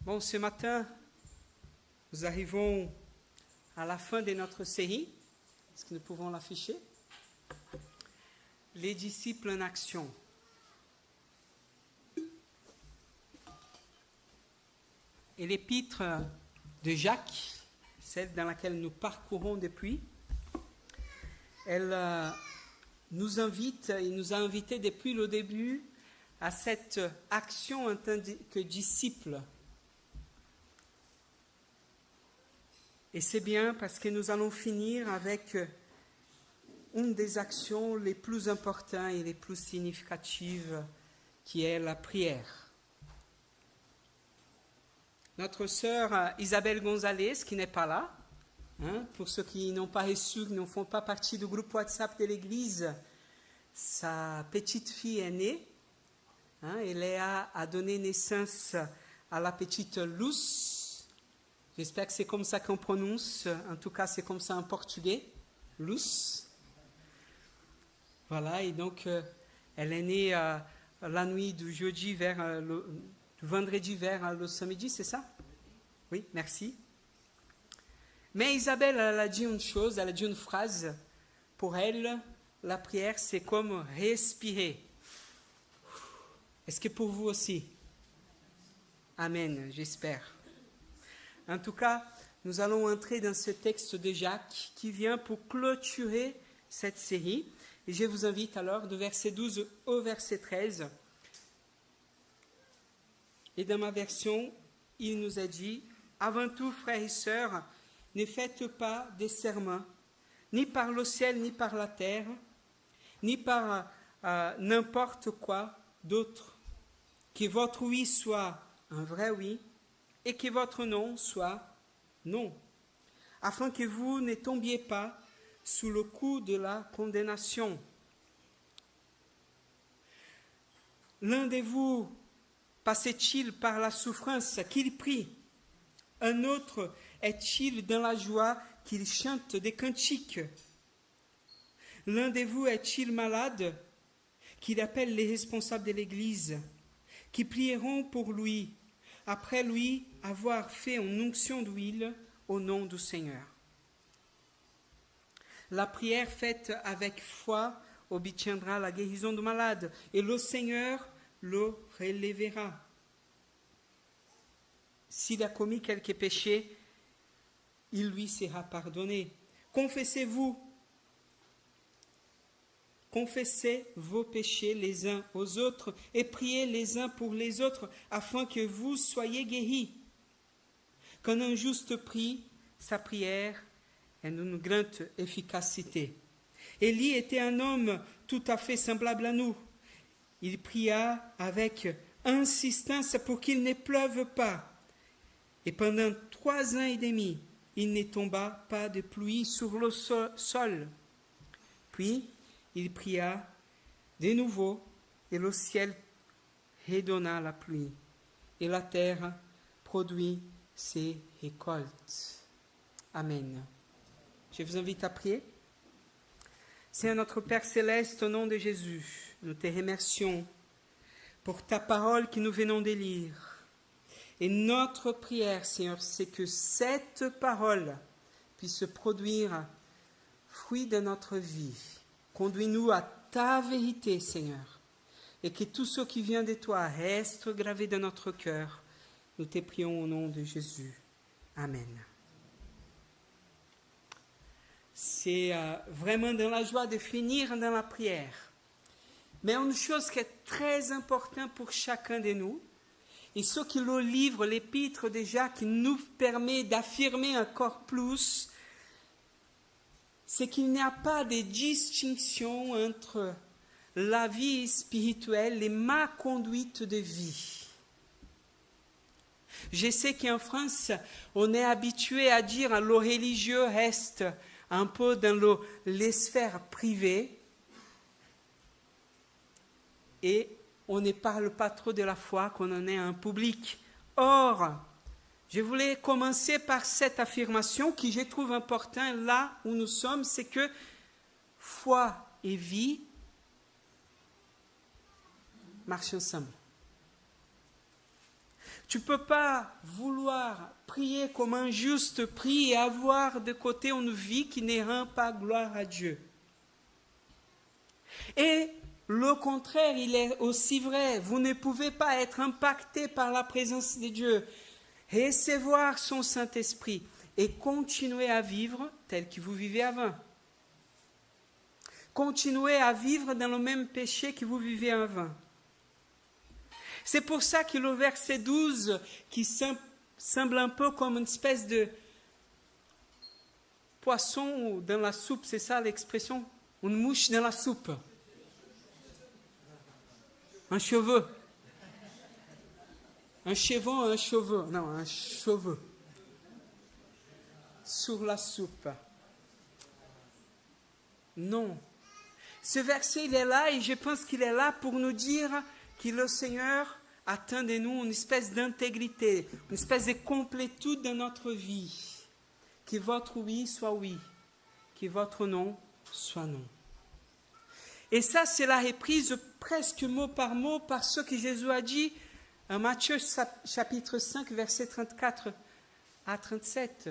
Bon, ce matin, nous arrivons à la fin de notre série. Est-ce que nous pouvons l'afficher? Les disciples en action. Et l'épître de Jacques, celle dans laquelle nous parcourons depuis, elle nous invite, il nous a invités depuis le début à cette action en tant que disciples. Et c'est bien parce que nous allons finir avec une des actions les plus importantes et les plus significatives, qui est la prière. Notre sœur Isabelle Gonzalez, qui n'est pas là, pour ceux qui n'ont pas reçu, qui ne font pas partie du groupe WhatsApp de l'Église, sa petite fille est née. Et Léa a donné naissance à la petite Luz. J'espère que c'est comme ça qu'on prononce. En tout cas, c'est comme ça en portugais. Luz. Voilà, et donc, elle est née la nuit du jeudi du vendredi vers le samedi, c'est ça? Oui, merci. Mais Isabelle, elle a dit une chose, elle a dit une phrase. Pour elle, la prière, c'est comme respirer. Est-ce que pour vous aussi? Amen, j'espère. En tout cas, nous allons entrer dans ce texte de Jacques qui vient pour clôturer cette série. Et je vous invite alors de verset 12 au verset 13. Et dans ma version, il nous a dit, « Avant tout, frères et sœurs, ne faites pas des serments, ni par le ciel, ni par la terre, ni par n'importe quoi d'autre. Que votre oui soit un vrai oui, et que votre non soit non, afin que vous ne tombiez pas sous le coup de la condamnation. L'un de vous passait-il par la souffrance qu'il prie? Un autre est-il dans la joie qu'il chante des cantiques? L'un de vous est-il malade qu'il appelle les responsables de l'Église, qui prieront pour lui, après lui avoir fait une onction d'huile au nom du Seigneur. La prière faite avec foi obtiendra la guérison du malade, et le Seigneur le relèvera. S'il a commis quelque péché, il lui sera pardonné. Confessez vos péchés les uns aux autres et priez les uns pour les autres afin que vous soyez guéris. Quand un juste prie, sa prière est d'une grande efficacité. Élie était un homme tout à fait semblable à nous. Il pria avec insistance pour qu'il ne pleuve pas. Et pendant 3 ans et demi, il ne tomba pas de pluie sur le sol. Puis, il pria de nouveau, et le ciel redonna la pluie, et la terre produit ses récoltes. Amen. Je vous invite à prier. Seigneur notre Père Céleste, au nom de Jésus, nous te remercions pour ta parole que nous venons de lire. Et notre prière, Seigneur, c'est que cette parole puisse produire fruit de notre vie. Conduis-nous à ta vérité, Seigneur, et que tout ce qui vient de toi reste gravé dans notre cœur. Nous te prions au nom de Jésus. Amen. C'est vraiment dans la joie de finir dans la prière. Mais une chose qui est très importante pour chacun de nous, et ce que le livre, l'épître de Jacques nous permet d'affirmer encore plus, c'est qu'il n'y a pas de distinction entre la vie spirituelle et ma conduite de vie. Je sais qu'en France, on est habitué à dire que le religieux reste un peu dans les sphères privées et on ne parle pas trop de la foi quand on est en public. Or, je voulais commencer par cette affirmation que je trouve importante là où nous sommes, c'est que foi et vie marchent ensemble. Tu ne peux pas vouloir prier comme un juste prie et avoir de côté une vie qui ne rend pas gloire à Dieu. Et le contraire, il est aussi vrai. Vous ne pouvez pas être impacté par la présence de Dieu, recevoir son Saint-Esprit et continuer à vivre tel que vous vivez avant. Continuez à vivre dans le même péché que vous vivez avant. C'est pour ça que le verset 12, qui semble un peu comme une espèce de poisson dans la soupe, c'est ça l'expression? Une mouche dans la soupe. Un cheveu. Un cheveu. Non, un cheveu. Sur la soupe. Non. Ce verset, il est là et je pense qu'il est là pour nous dire que le Seigneur attend de nous une espèce d'intégrité, une espèce de complétude dans notre vie. Que votre oui soit oui, que votre non soit non. Et ça, c'est la reprise presque mot par mot par ce que Jésus a dit en Matthieu chapitre 5, versets 34 à 37.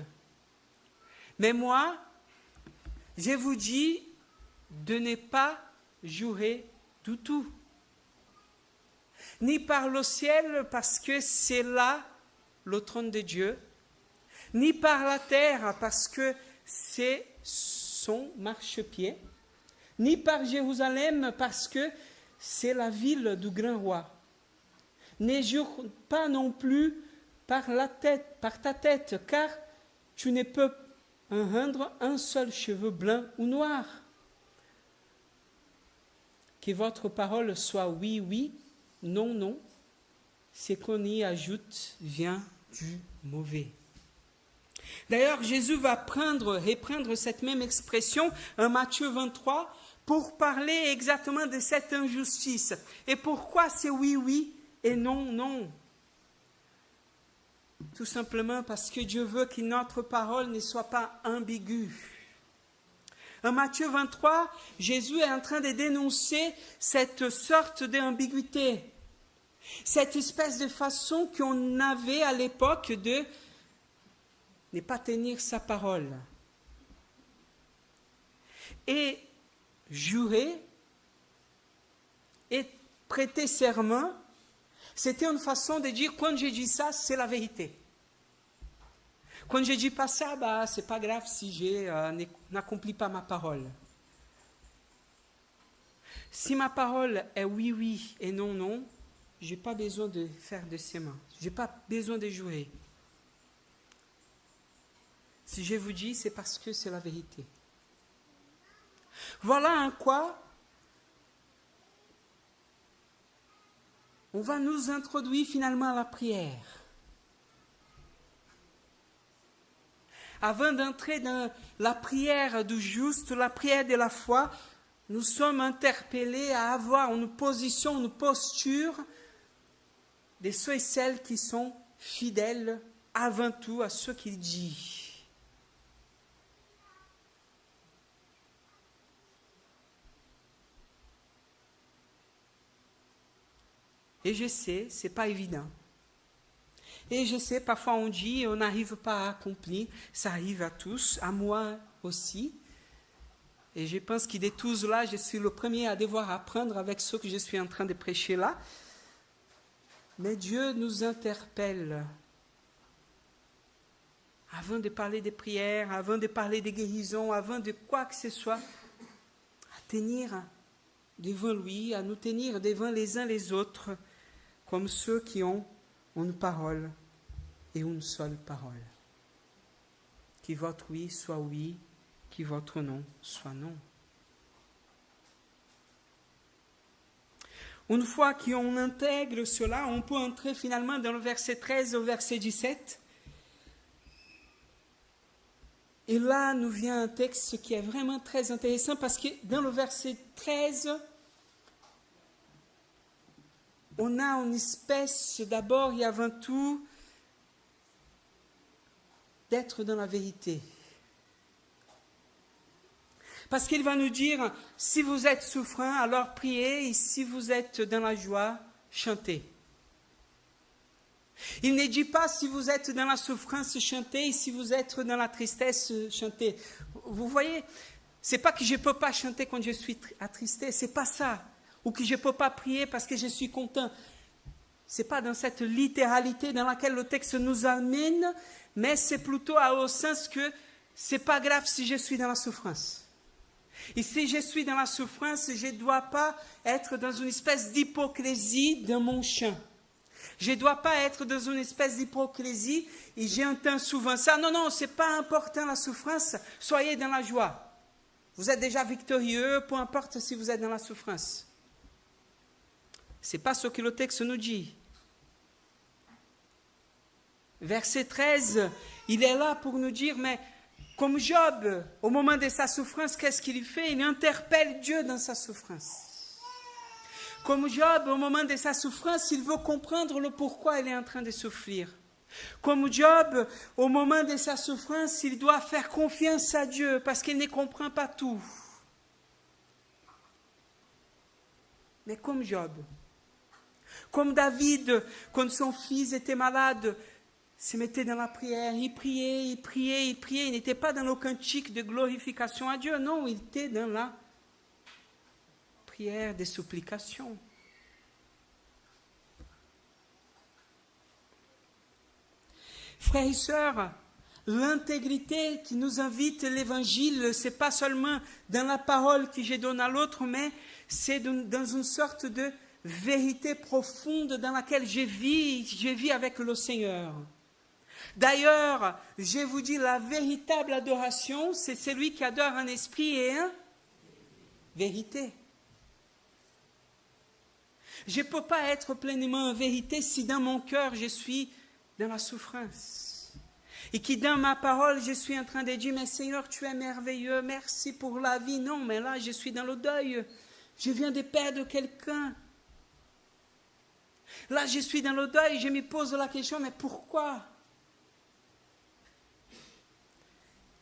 Mais moi, je vous dis de ne pas jurer du tout. Ni par le ciel, parce que c'est là le trône de Dieu, ni par la terre, parce que c'est son marchepied, ni par Jérusalem, parce que c'est la ville du grand roi. Ne jure pas non plus par ta tête, car tu ne peux rendre un seul cheveu blanc ou noir. Que votre parole soit oui, oui, non, non. Ce qu'on y ajoute vient du mauvais. D'ailleurs, Jésus va reprendre cette même expression en Matthieu 23 pour parler exactement de cette injustice. Et pourquoi c'est oui, oui et non, non? Tout simplement parce que Dieu veut que notre parole ne soit pas ambiguë. En Matthieu 23, Jésus est en train de dénoncer cette sorte d'ambiguïté, cette espèce de façon qu'on avait à l'époque de ne pas tenir sa parole. Et jurer et prêter serment, c'était une façon de dire, quand je dis ça, c'est la vérité. Quand je dis pas ça, c'est pas grave si je n'accomplis pas ma parole. Si ma parole est oui, oui et non, non, je n'ai pas besoin de faire de serment. Je n'ai pas besoin de jurer. Si je vous dis, c'est parce que c'est la vérité. Voilà en quoi on va nous introduire finalement à la prière. Avant d'entrer dans la prière du juste, la prière de la foi, nous sommes interpellés à avoir une position, une posture de ceux et celles qui sont fidèles avant tout à ce qu'il dit. Et je sais, ce n'est pas évident. Et je sais, parfois on dit, on n'arrive pas à accomplir, ça arrive à tous, à moi aussi. Et je pense que de tous là, je suis le premier à devoir apprendre avec ce que je suis en train de prêcher là. Mais Dieu nous interpelle. Avant de parler des prières, avant de parler des guérisons, avant de quoi que ce soit, à tenir devant lui, à nous tenir devant les uns les autres, comme ceux qui ont une parole et une seule parole. Que votre oui soit oui, que votre non soit non. Une fois qu'on intègre cela, on peut entrer finalement dans le verset 13 au verset 17. Et là, nous vient un texte qui est vraiment très intéressant parce que dans le verset 13, on a une espèce, d'abord et avant tout, d'être dans la vérité. Parce qu'il va nous dire, si vous êtes souffrant, alors priez, et si vous êtes dans la joie, chantez. Il ne dit pas si vous êtes dans la souffrance, chantez, si vous êtes dans la tristesse, chantez. Vous voyez, c'est pas que je ne peux pas chanter quand je suis attristé, c'est pas ça. Ou que je ne peux pas prier parce que je suis content. C'est pas dans cette littéralité dans laquelle le texte nous amène, mais c'est plutôt au sens que c'est pas grave si je suis dans la souffrance. Et si je suis dans la souffrance, je ne dois pas être dans une espèce d'hypocrisie dans mon chant. Je ne dois pas être dans une espèce d'hypocrisie et j'entends souvent ça. Non, non, ce n'est pas important la souffrance, soyez dans la joie. Vous êtes déjà victorieux, peu importe si vous êtes dans la souffrance. Ce n'est pas ce que le texte nous dit. Verset 13, il est là pour nous dire, mais comme Job, au moment de sa souffrance, qu'est-ce qu'il fait? Il interpelle Dieu dans sa souffrance. Comme Job, au moment de sa souffrance, il veut comprendre le pourquoi il est en train de souffrir. Comme Job, au moment de sa souffrance, il doit faire confiance à Dieu parce qu'il ne comprend pas tout. Mais comme Job, comme David, quand son fils était malade, se mettait dans la prière, il priait, il priait, il priait. Il n'était pas dans le cantique de glorification à Dieu, non, il était dans la prière de supplication. Frères et sœurs, l'intégrité qui nous invite l'évangile, ce n'est pas seulement dans la parole que je donne à l'autre, mais c'est dans une sorte de vérité profonde dans laquelle je vis avec le Seigneur. D'ailleurs, je vous dis, la véritable adoration, c'est celui qui adore en esprit et en vérité. Je ne peux pas être pleinement en vérité si dans mon cœur je suis dans la souffrance. Et que dans ma parole, je suis en train de dire, mais Seigneur, tu es merveilleux, merci pour la vie. Non, mais là, je suis dans le deuil. Je viens de perdre quelqu'un. Là, je suis dans le deuil, je me pose la question, mais pourquoi?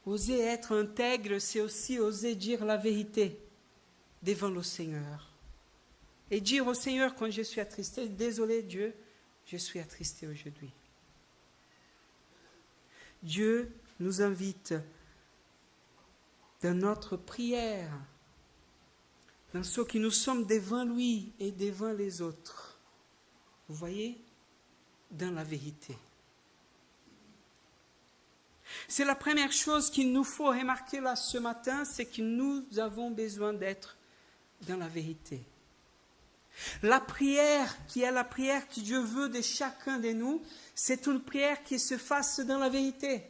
Oser être intègre, c'est aussi oser dire la vérité devant le Seigneur. Et dire au Seigneur quand je suis attristé, désolé Dieu, je suis attristé aujourd'hui. Dieu nous invite dans notre prière, dans ce que nous sommes devant lui et devant les autres. Vous voyez? Dans la vérité. C'est la première chose qu'il nous faut remarquer là ce matin, c'est que nous avons besoin d'être dans la vérité. La prière, qui est la prière que Dieu veut de chacun de nous, c'est une prière qui se fasse dans la vérité.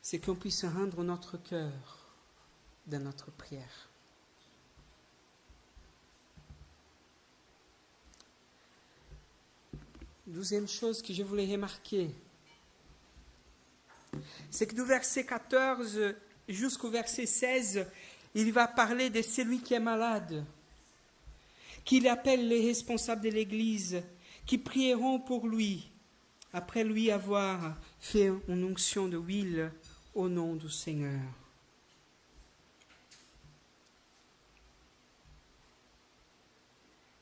C'est qu'on puisse rendre notre cœur dans notre prière. Deuxième chose que je voulais remarquer, c'est que du verset 14 jusqu'au verset 16, il va parler de celui qui est malade, qu'il appelle les responsables de l'Église, qui prieront pour lui, après lui avoir fait une onction de huile au nom du Seigneur.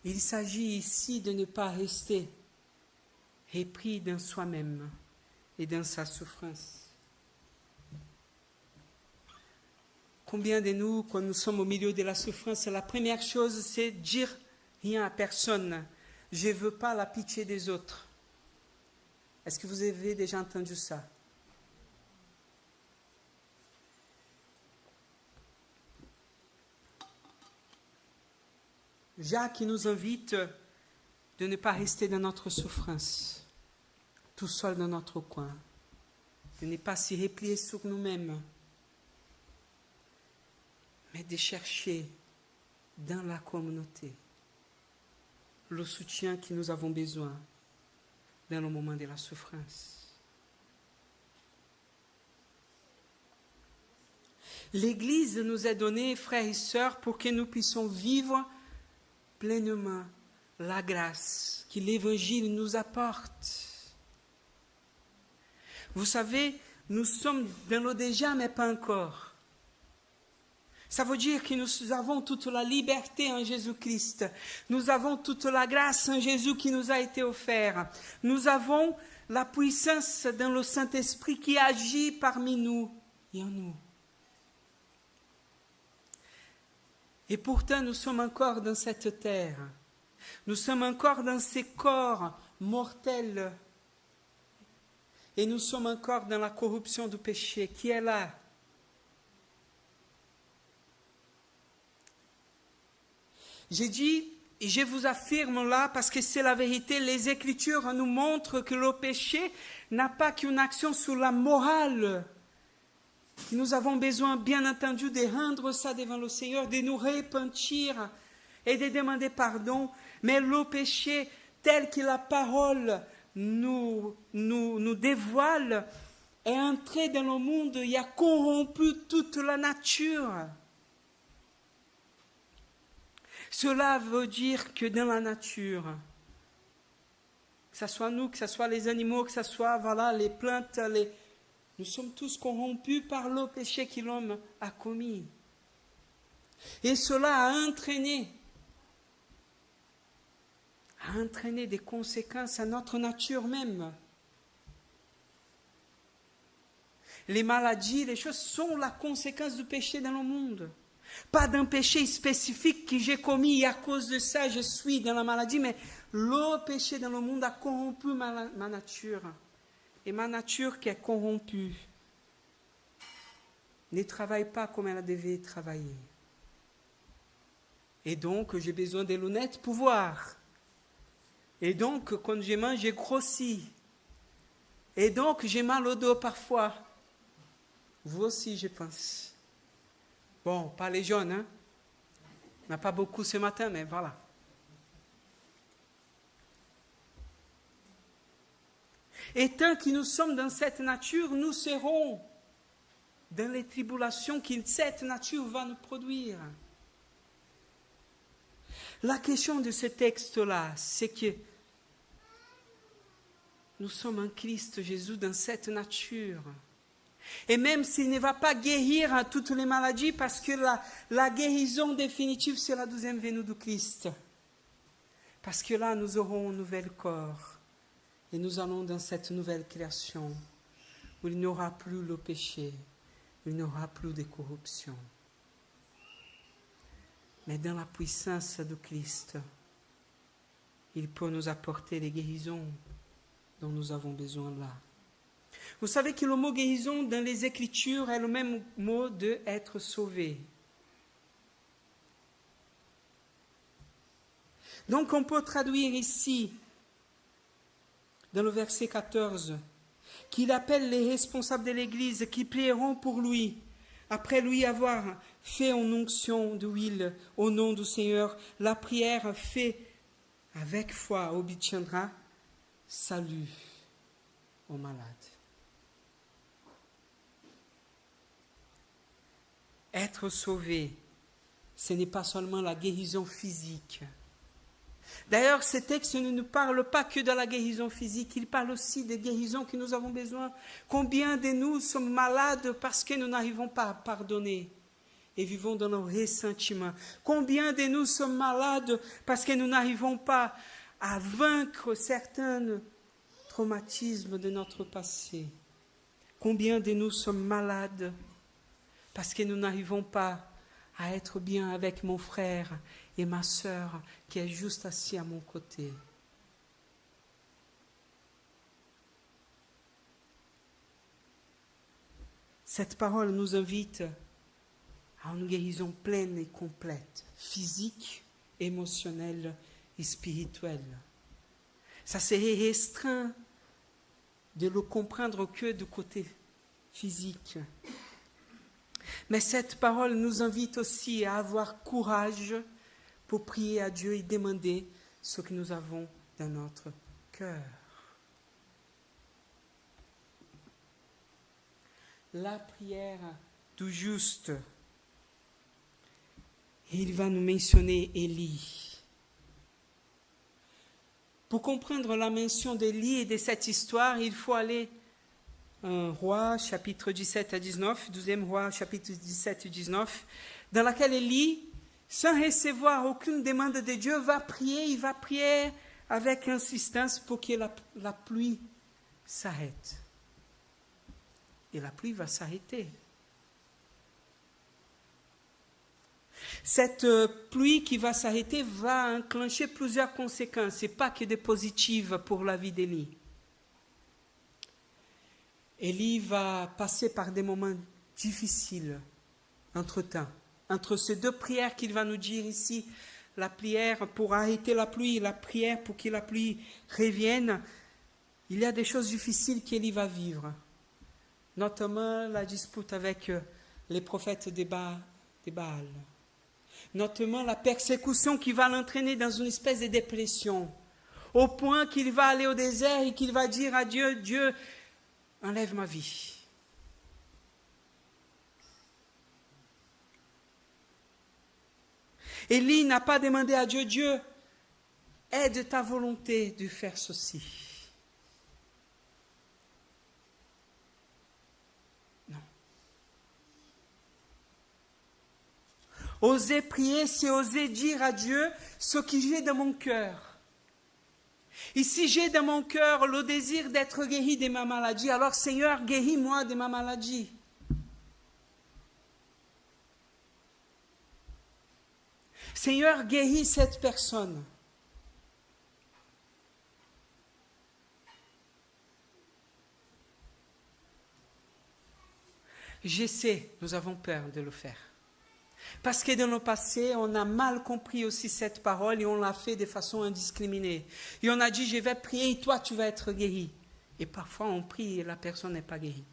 Il s'agit ici de ne pas rester repris dans soi-même et dans sa souffrance. Combien de nous, quand nous sommes au milieu de la souffrance, la première chose, c'est dire rien à personne. Je ne veux pas la pitié des autres. Est-ce que vous avez déjà entendu ça? Jacques nous invite de ne pas rester dans notre souffrance, tout seul dans notre coin, de ne pas s'y replier sur nous-mêmes, mais de chercher dans la communauté le soutien que nous avons besoin dans le moment de la souffrance. L'Église nous est donnée, frères et sœurs, pour que nous puissions vivre pleinement la grâce que l'Évangile nous apporte. Vous savez, nous sommes dans le déjà, mais pas encore. Ça veut dire que nous avons toute la liberté en Jésus-Christ. Nous avons toute la grâce en Jésus qui nous a été offerte. Nous avons la puissance dans le Saint-Esprit qui agit parmi nous et en nous. Et pourtant, nous sommes encore dans cette terre. Nous sommes encore dans ces corps mortels. Et nous sommes encore dans la corruption du péché qui est là. J'ai dit, et je vous affirme là, parce que c'est la vérité, les Écritures nous montrent que le péché n'a pas qu'une action sur la morale. Nous avons besoin, bien entendu, de rendre ça devant le Seigneur, de nous repentir et de demander pardon. Mais le péché, tel que la parole nous dévoile, est entré dans le monde et a corrompu toute la nature. Cela veut dire que dans la nature, que ce soit nous, que ce soit les animaux, que ce soit les plantes, nous sommes tous corrompus par le péché que l'homme a commis. Et cela a entraîné des conséquences à notre nature même. Les maladies, les choses sont la conséquence du péché dans le monde. Pas d'un péché spécifique que j'ai commis et à cause de ça je suis dans la maladie, mais le péché dans le monde a corrompu ma nature. Et ma nature qui est corrompue ne travaille pas comme elle devait travailler. Et donc j'ai besoin des lunettes pour voir. Et donc quand je mange, j'ai grossi. Et donc j'ai mal au dos parfois. Vous aussi, je pense. Bon, pas les jeunes, hein. On n'a pas beaucoup ce matin, mais voilà. Et tant que nous sommes dans cette nature, nous serons dans les tribulations que cette nature va nous produire. La question de ce texte-là, c'est que nous sommes en Christ Jésus dans cette nature. Et même s'il ne va pas guérir toutes les maladies, parce que la guérison définitive, c'est la deuxième venue du Christ. Parce que là, nous aurons un nouvel corps. Et nous allons dans cette nouvelle création, où il n'y aura plus le péché, il n'y aura plus de corruption. Mais dans la puissance de Christ, il peut nous apporter les guérisons dont nous avons besoin là. Vous savez que le mot guérison dans les Écritures est le même mot de être sauvé. Donc on peut traduire ici, dans le verset 14, qu'il appelle les responsables de l'Église qui prieront pour lui, après lui avoir fait en onction d'huile au nom du Seigneur. La prière faite avec foi obtiendra salut aux malades. Être sauvé, ce n'est pas seulement la guérison physique. D'ailleurs, ce texte ne nous parle pas que de la guérison physique, il parle aussi des guérisons que nous avons besoin. Combien de nous sommes malades parce que nous n'arrivons pas à pardonner et vivons dans le ressentiment? Combien de nous sommes malades parce que nous n'arrivons pas à vaincre certains traumatismes de notre passé? Combien de nous sommes malades parce que nous n'arrivons pas à être bien avec mon frère et ma sœur qui est juste assis à mon côté? Cette parole nous invite à une guérison pleine et complète, physique, émotionnelle et spirituelle. Ça serait restreint de le comprendre que du côté physique. Mais cette parole nous invite aussi à avoir courage pour prier à Dieu et demander ce que nous avons dans notre cœur. La prière du juste. Il va nous mentionner Élie. Pour comprendre la mention d'Élie et de cette histoire, il faut aller 1 Roi, chapitre 17 à 19, 12e Roi, chapitre 17 et 19, dans laquelle Élie, sans recevoir aucune demande de Dieu, il va prier avec insistance pour que la pluie s'arrête. Et la pluie va s'arrêter. Cette pluie qui va s'arrêter va enclencher plusieurs conséquences, et pas que des positives pour la vie d'Élie. Élie va passer par des moments difficiles entre-temps. Entre ces deux prières qu'il va nous dire ici, la prière pour arrêter la pluie, la prière pour que la pluie revienne, il y a des choses difficiles qu'Élie va vivre. Notamment la dispute avec les prophètes de Baal. Notamment la persécution qui va l'entraîner dans une espèce de dépression. Au point qu'il va aller au désert et qu'il va dire à Dieu, Dieu, enlève ma vie. Élie n'a pas demandé à Dieu, Dieu, aide ta volonté de faire ceci. Non. Oser prier, c'est oser dire à Dieu ce que j'ai dans mon cœur. Et si j'ai dans mon cœur le désir d'être guéri de ma maladie, alors Seigneur, guéris-moi de ma maladie. Seigneur, guéris cette personne. Je sais, nous avons peur de le faire. Parce que dans le passé, on a mal compris aussi cette parole et on l'a fait de façon indiscriminée. Et on a dit, je vais prier et toi, tu vas être guéri. Et parfois, on prie et la personne n'est pas guérie.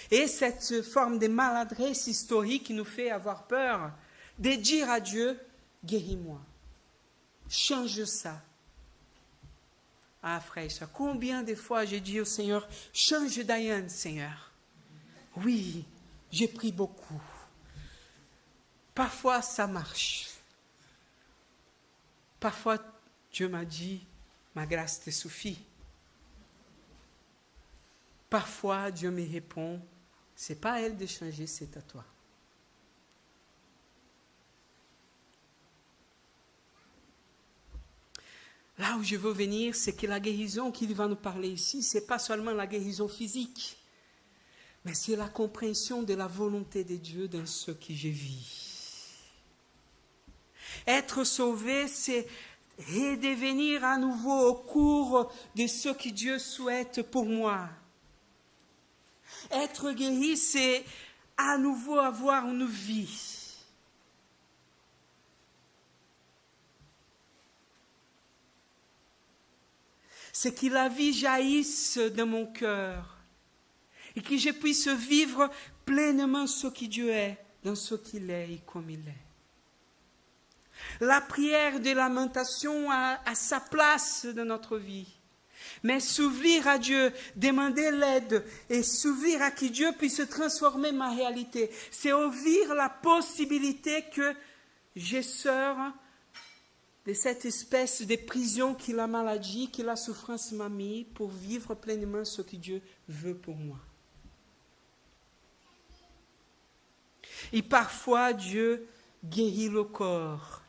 Et cette forme de maladresse historique nous fait avoir peur de dire à Dieu, guéris-moi, change ça. Ah frère et soeur, combien de fois j'ai dit au Seigneur, change Diane Seigneur. Oui, j'ai pris beaucoup. Parfois ça marche. Parfois Dieu m'a dit, ma grâce te suffit. Parfois Dieu me répond, c'est pas à elle de changer, c'est à toi. Là où je veux venir, c'est que la guérison qu'il va nous parler ici, ce n'est pas seulement la guérison physique, mais c'est la compréhension de la volonté de Dieu dans ce que je vis. Être sauvé, c'est redevenir à nouveau au cours de ce que Dieu souhaite pour moi. Être guéri, c'est à nouveau avoir une vie. C'est que la vie jaillisse de mon cœur et que je puisse vivre pleinement ce que Dieu est, dans ce qu'il est et comme il est. La prière de lamentation a sa place dans notre vie. Mais s'ouvrir à Dieu, demander l'aide et s'ouvrir à que Dieu puisse transformer ma réalité, c'est ouvrir la possibilité que je sors de cette espèce de prison que la maladie, que la souffrance m'a mis pour vivre pleinement ce que Dieu veut pour moi. Et parfois, Dieu guérit le corps.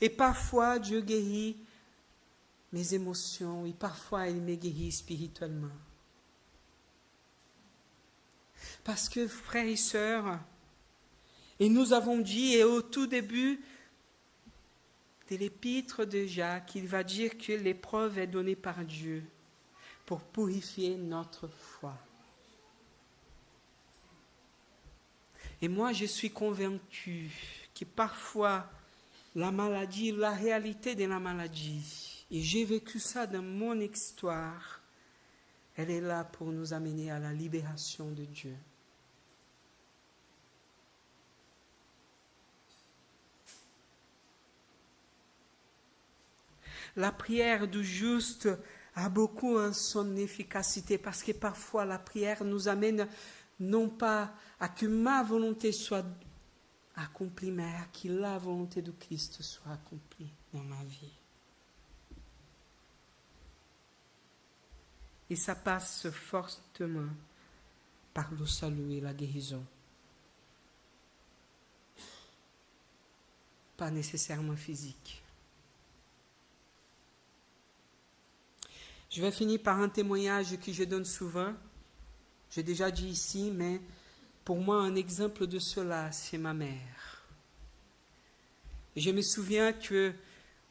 Et parfois, Dieu guérit mes émotions. Et parfois, il me guérit spirituellement. Parce que, frères et sœurs, et nous avons dit, et au tout début de l'épître de Jacques, il va dire que l'épreuve est donnée par Dieu pour purifier notre foi. Et moi, je suis convaincu que parfois, la maladie, la réalité de la maladie, et j'ai vécu ça dans mon histoire, elle est là pour nous amener à la libération de Dieu. La prière du juste a beaucoup en son efficacité parce que parfois la prière nous amène non pas à que ma volonté soit accomplie, mais à que la volonté de Christ soit accomplie dans ma vie. Et ça passe fortement par le salut et la guérison. Pas nécessairement physique. Je vais finir par un témoignage que je donne souvent. J'ai déjà dit ici, mais pour moi, un exemple de cela, c'est ma mère. Et je me souviens que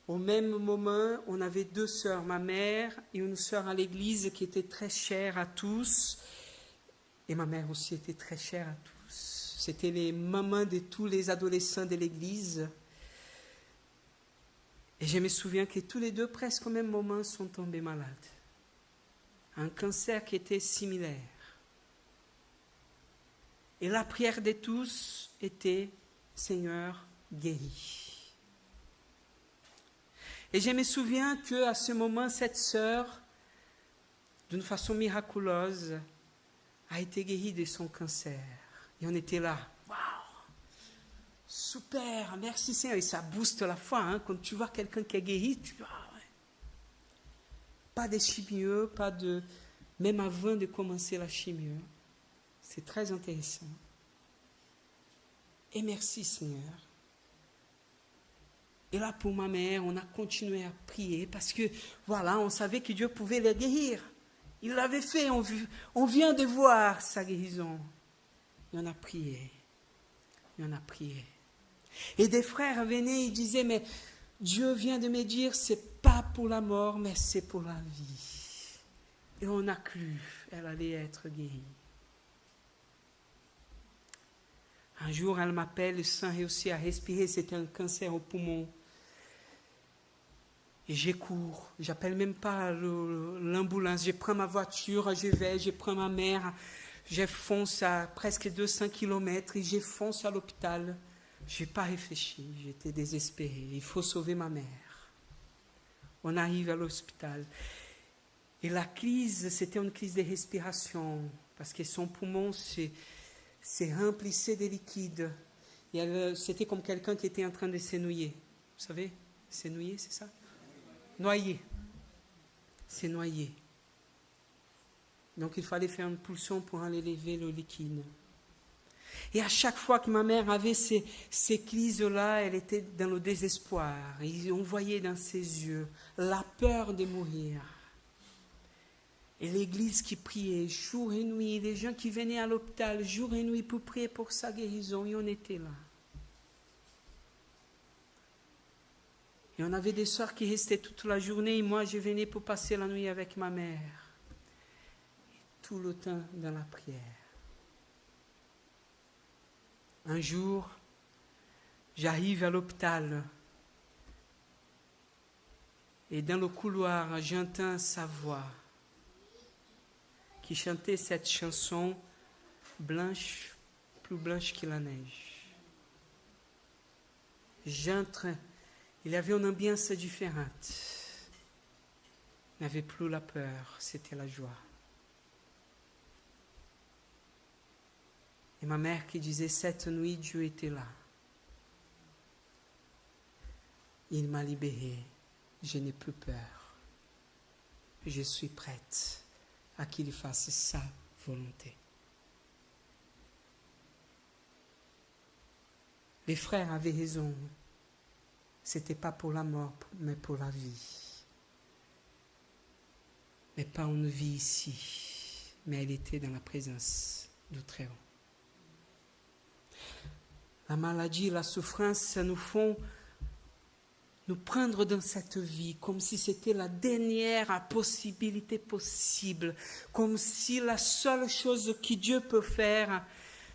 au même moment, on avait 2 sœurs, ma mère et une sœur à l'église qui était très chère à tous. Et ma mère aussi était très chère à tous. C'était les mamans de tous les adolescents de l'église. Et je me souviens que tous les 2, presque au même moment, sont tombés malades. Un cancer qui était similaire. Et la prière de tous était « Seigneur, guéris ». Et je me souviens qu'à ce moment, cette sœur, d'une façon miraculeuse, a été guérie de son cancer. Et on était là, waouh, super, merci Seigneur. Et ça booste la foi, hein, quand tu vois quelqu'un qui est guéri, tu dis, ah ouais. Pas de chimio, pas de... Même avant de commencer la chimio. C'est très intéressant. Et merci Seigneur. Et là, pour ma mère, on a continué à prier parce que, voilà, on savait que Dieu pouvait la guérir. Il l'avait fait, on vient de voir sa guérison. Et on a prié. Et on a prié. Et des frères venaient, ils disaient, mais Dieu vient de me dire, c'est pas pour la mort, mais c'est pour la vie. Et on a cru, elle allait être guérie. Un jour, elle m'appelle sans réussir à respirer, c'était un cancer au poumon. Et je cours, j'appelle même pas l'ambulance, je prends ma voiture, je prends ma mère, je fonce à presque 200 km et je fonce à l'hôpital. Je n'ai pas réfléchi, j'étais désespéré, il faut sauver ma mère. On arrive à l'hôpital. Et la crise, c'était une crise de respiration, parce que son poumon se remplissait de liquide. Et c'était comme quelqu'un qui était en train de s'ennuyer. Vous savez, s'ennuyer, c'est ça? Noyé. C'est noyé. Donc il fallait faire une pulsion pour aller lever le liquide. Et à chaque fois que ma mère avait ces crises-là, elle était dans le désespoir. Et on voyait dans ses yeux la peur de mourir. Et l'église qui priait jour et nuit, les gens qui venaient à l'hôpital jour et nuit pour prier pour sa guérison, et on était là. Et on avait des sœurs qui restaient toute la journée, et moi je venais pour passer la nuit avec ma mère. Et tout le temps dans la prière. Un jour, j'arrive à l'hôpital, et dans le couloir, j'entends sa voix, qui chantait cette chanson blanche, plus blanche que la neige. J'entre, il y avait une ambiance différente. Il n'y avait plus la peur, c'était la joie. Et ma mère qui disait, cette nuit, Dieu était là. Il m'a libérée, je n'ai plus peur. Je suis prête à qu'il fasse sa volonté. Les frères avaient raison. Ce n'était pas pour la mort, mais pour la vie. Mais pas une vie ici, mais elle était dans la présence du Très-Haut. La maladie, la souffrance nous font nous prendre dans cette vie comme si c'était la dernière possibilité possible, comme si la seule chose que Dieu peut faire,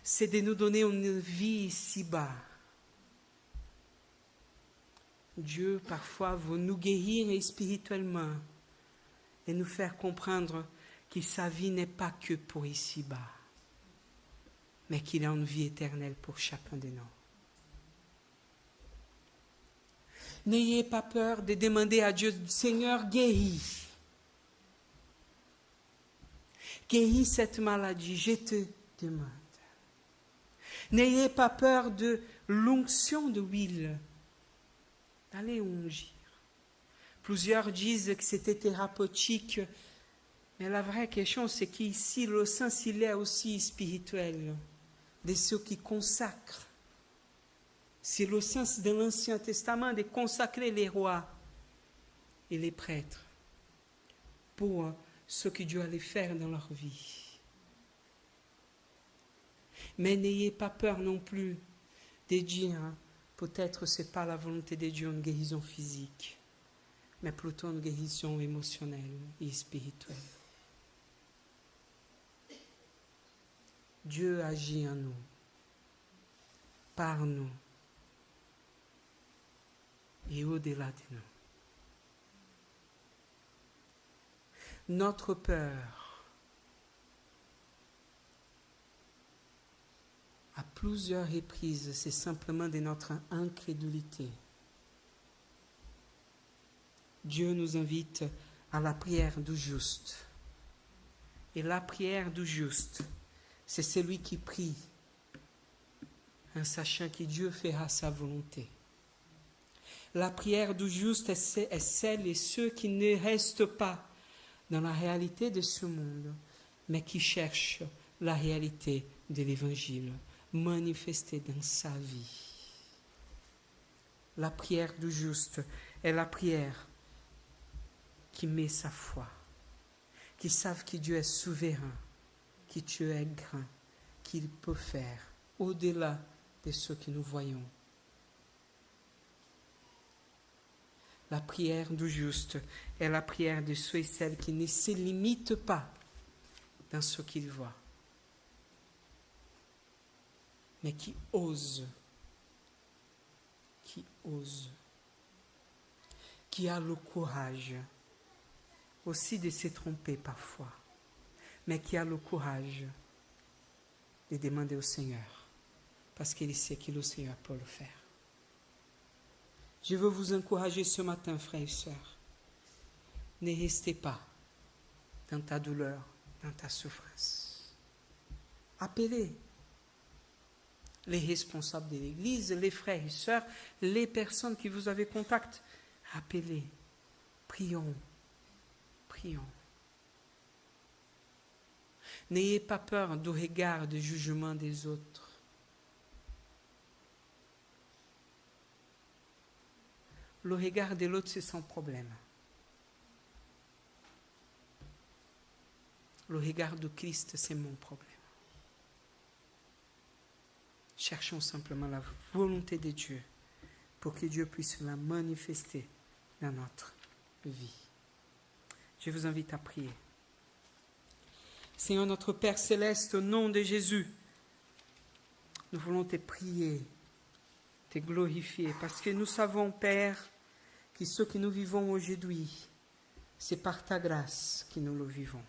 c'est de nous donner une vie ici-bas. Dieu, parfois, veut nous guérir spirituellement et nous faire comprendre que sa vie n'est pas que pour ici-bas, mais qu'il a une vie éternelle pour chacun de nous. N'ayez pas peur de demander à Dieu, Seigneur, guéris. Guéris cette maladie, je te demande. N'ayez pas peur de l'onction de l'huile. Allez ungir. Plusieurs disent que c'était thérapeutique, Mais la vraie question, c'est qu'ici, le sens, il est aussi spirituel, de ceux qui consacrent. C'est le sens de l'Ancien Testament de consacrer les rois et les prêtres pour ce que Dieu allait faire dans leur vie. Mais n'ayez pas peur non plus de dire, peut-être ce n'est pas la volonté de Dieu une guérison physique, mais plutôt une guérison émotionnelle et spirituelle. Dieu agit en nous, par nous et au-delà de nous. Notre peur, à plusieurs reprises, c'est simplement de notre incrédulité. Dieu nous invite à la prière du juste. Et la prière du juste, c'est celui qui prie en sachant que Dieu fera sa volonté. La prière du juste est celle et ceux qui ne restent pas dans la réalité de ce monde, mais qui cherchent la réalité de l'Évangile manifestée dans sa vie. La prière du juste est la prière qui met sa foi, qui savent que Dieu est souverain, que Dieu est grand, qu'il peut faire au-delà de ce que nous voyons. La prière du juste est la prière de ceux et celles qui ne se limitent pas dans ce qu'ils voient, mais qui osent, qui a le courage aussi de se tromper parfois, mais qui a le courage de demander au Seigneur, parce qu'il sait que le Seigneur peut le faire. Je veux vous encourager ce matin, frères et sœurs. Ne restez pas dans ta douleur, dans ta souffrance. Appelez les responsables de l'Église, les frères et sœurs, les personnes qui vous avez contact. Appelez, prions. N'ayez pas peur du regard, du jugement des autres. Le regard de l'autre, c'est son problème. Le regard de Christ, c'est mon problème. Cherchons simplement la volonté de Dieu pour que Dieu puisse la manifester dans notre vie. Je vous invite à prier. Seigneur notre Père Céleste, au nom de Jésus, nous voulons te prier, te glorifier, parce que nous savons, Père, que ce que nous vivons aujourd'hui, c'est par ta grâce que nous le vivons.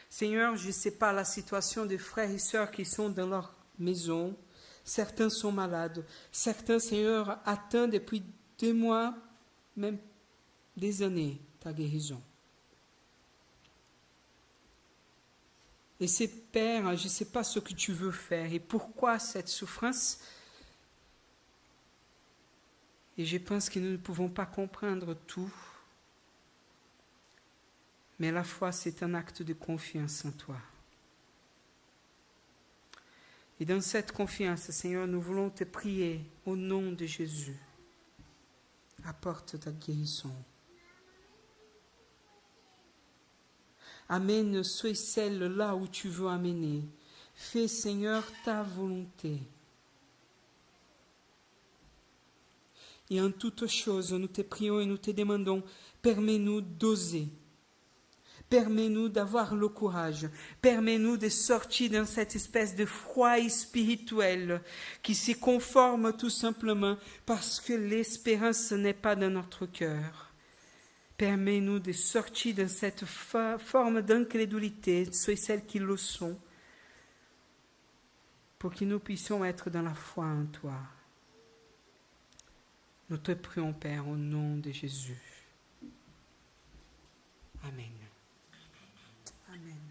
Seigneur, je ne sais pas la situation des frères et sœurs qui sont dans leur maison. Certains sont malades. Certains, Seigneur, attendent depuis 2 mois, même des années, ta guérison. Et c'est, Père, je ne sais pas ce que tu veux faire et pourquoi cette souffrance. Et je pense que nous ne pouvons pas comprendre tout. Mais la foi, c'est un acte de confiance en toi. Et dans cette confiance, Seigneur, nous voulons te prier au nom de Jésus. Apporte ta guérison. Amène ceux et celles là où tu veux amener. Fais, Seigneur, ta volonté. Et en toutes choses, nous te prions et nous te demandons, permets-nous d'oser. Permets-nous d'avoir le courage. Permets-nous de sortir dans cette espèce de froid spirituel qui se conforme tout simplement parce que l'espérance n'est pas dans notre cœur. Permets-nous de sortir de cette forme d'incrédulité, ceux et celles qui le sont, pour que nous puissions être dans la foi en toi. Nous te prions, Père, au nom de Jésus. Amen. Amen.